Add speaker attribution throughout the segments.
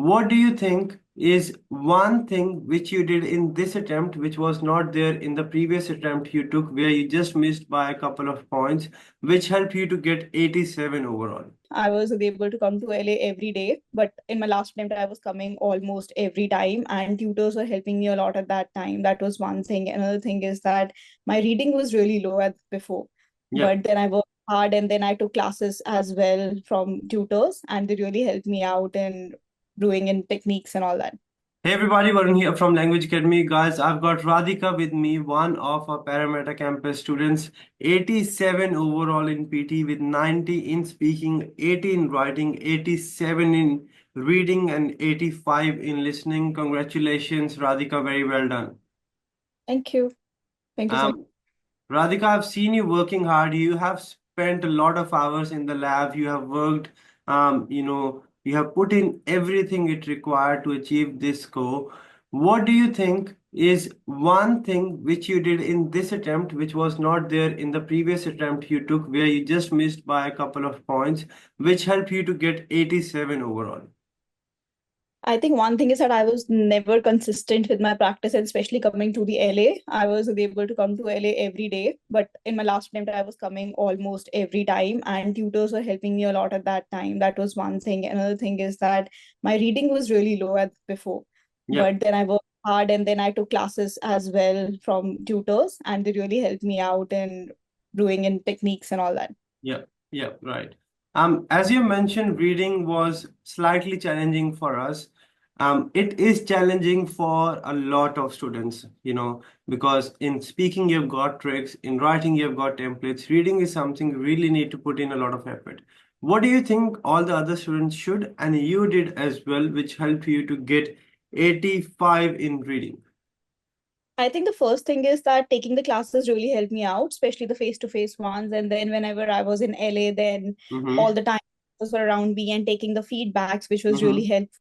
Speaker 1: What do you think is one thing which you did in this attempt which was not there in the previous attempt you took, where you just missed by a couple of points, which helped you to get 87 overall?
Speaker 2: I was able to come to LA every day, but in my last attempt, I was coming almost every time, and tutors were helping me a lot at that time. That was one thing. Another thing is that my reading was really low at before,
Speaker 1: Yeah.
Speaker 2: but then I worked hard, and then I took classes as well from tutors, and they really helped me out in doing in techniques and all that.
Speaker 1: Hey everybody, Varun here from Language Academy. Guys, I've got Radhika with me, one of our Parramatta campus students, 87 overall in PT with 90 in speaking, 80 in writing, 87 in reading, and 85 in listening. Congratulations, Radhika. Very well done.
Speaker 2: Thank you. Thank you so much.
Speaker 1: Um, Radhika, I've seen you working hard. You have spent a lot of hours in the lab. You have worked, you have put in everything it required to achieve this score. What do you think is one thing which you did in this attempt, which was not there in the previous attempt you took, where you just missed by a couple of points, which helped you to get 87 overall?
Speaker 2: I think one thing is that I was never consistent with my practice, and especially coming to the LA. I was able to come to LA every day, but in my last attempt, I was coming almost every time, and tutors were helping me a lot at that time. That was one thing. Another thing is that my reading was really low at before,
Speaker 1: Yeah.
Speaker 2: but then I worked hard, and then I took classes as well from tutors, and they really helped me out in doing in techniques and all that.
Speaker 1: Yeah, yeah, right. As you mentioned, reading was slightly challenging for us. It is challenging for a lot of students, because in speaking you've got tricks, in writing you've got templates. Reading is something you really need to put in a lot of effort. What do you think all the other students should, and you did as well, which helped you to get 85 in reading?
Speaker 2: I think the first thing is that taking the classes really helped me out, especially the face-to-face ones. And then whenever I was in LA, then
Speaker 1: Mm-hmm.
Speaker 2: all the time was around me and taking the feedbacks, which was really
Speaker 1: Mm-hmm.
Speaker 2: helpful.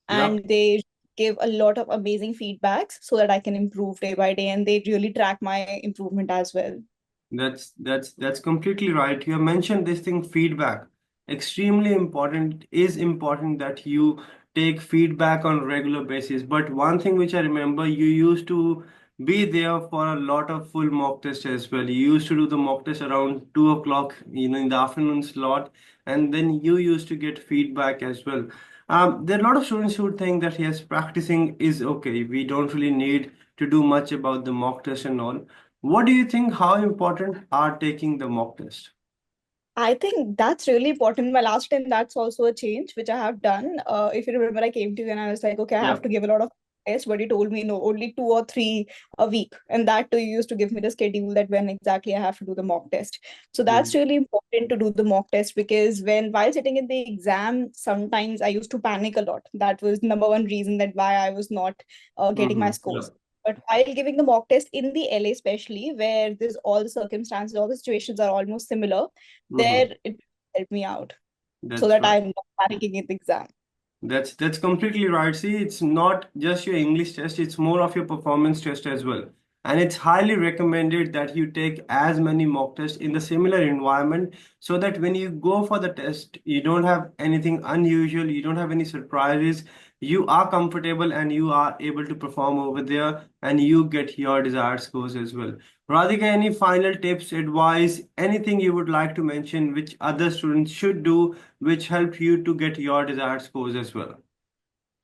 Speaker 1: Yeah.
Speaker 2: And they give a lot of amazing feedbacks so that I can improve day by day. And they really track my improvement as well.
Speaker 1: That's completely right. You have mentioned this thing, feedback. Extremely important. It is important that you take feedback on regular basis. But one thing which I remember, you used to be there for a lot of full mock test as well. You used to do the mock test around 2 o'clock, in the afternoon slot, and then you used to get feedback as well. There are a lot of students who think that yes, practicing is okay. We don't really need to do much about the mock test and all. What do you think? How important are taking the mock test?
Speaker 2: I think that's really important. My last time, that's also a change which I have done. If you remember, I came to you and I was like, okay, I
Speaker 1: Yeah.
Speaker 2: have to give a lot of tests, but you told me no, only 2 or 3 a week. And that too, you used to give me the schedule that when exactly I have to do the mock test. So that's
Speaker 1: Mm.
Speaker 2: really important to do the mock test, because while sitting in the exam, sometimes I used to panic a lot. That was number one reason that why I was not getting my
Speaker 1: Yeah.
Speaker 2: scores. But while giving the mock test in the LA, especially where there's all the circumstances, all the situations are almost similar,
Speaker 1: Mm-hmm.
Speaker 2: there it helped me out so
Speaker 1: That's
Speaker 2: that
Speaker 1: right.
Speaker 2: I'm not panicking in the exam.
Speaker 1: That's completely right. See, it's not just your English test, it's more of your performance test as well. And it's highly recommended that you take as many mock tests in the similar environment so that when you go for the test, you don't have anything unusual, you don't have any surprises, you are comfortable and you are able to perform over there and you get your desired scores as well. Radhika, any final tips, advice, anything you would like to mention which other students should do which help you to get your desired scores as well?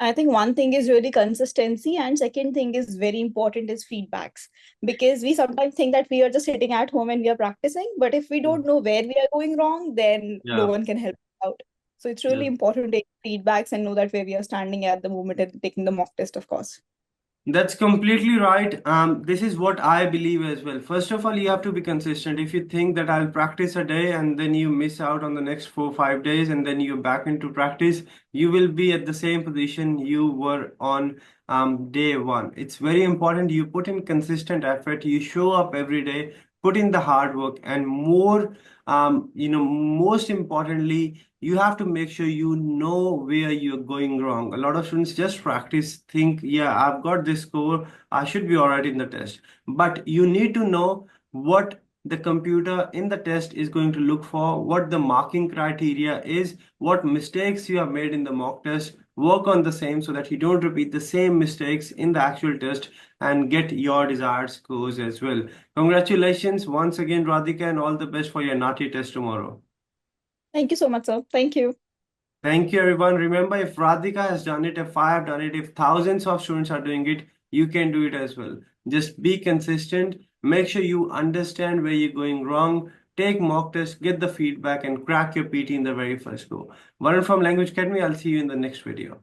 Speaker 2: I think one thing is really consistency, and second thing is very important is feedbacks, because we sometimes think that we are just sitting at home and we are practicing, but if we don't know where we are going wrong, then no
Speaker 1: Yeah.
Speaker 2: one can help out. So it's
Speaker 1: Yeah.
Speaker 2: really important to take feedbacks and know that where we are standing at the moment and taking the mock test, of course.
Speaker 1: That's completely right. This is what I believe as well. First of all, you have to be consistent. If you think that I'll practice a day and then you miss out on the next 4 5 days and then you're back into practice, you will be at the same position you were on day one. It's very important you put in consistent effort, you show up every day, put in the hard work, and most importantly, you have to make sure you know where you're going wrong. A lot of students just practice, think, yeah, I've got this score, I should be all right in the test. But you need to know what the computer in the test is going to look for, what the marking criteria is, what mistakes you have made in the mock test, work on the same so that you don't repeat the same mistakes in the actual test and get your desired scores as well. Congratulations once again, Radhika, and all the best for your naughty test tomorrow.
Speaker 2: Thank you so much, sir. Thank you.
Speaker 1: Thank you, everyone. Remember, if Radhika has done it, if I have done it, if thousands of students are doing it, you can do it as well. Just be consistent. Make sure you understand where you're going wrong. Take mock tests, get the feedback, and crack your PT in the very first go. Varun from Language Academy, I'll see you in the next video.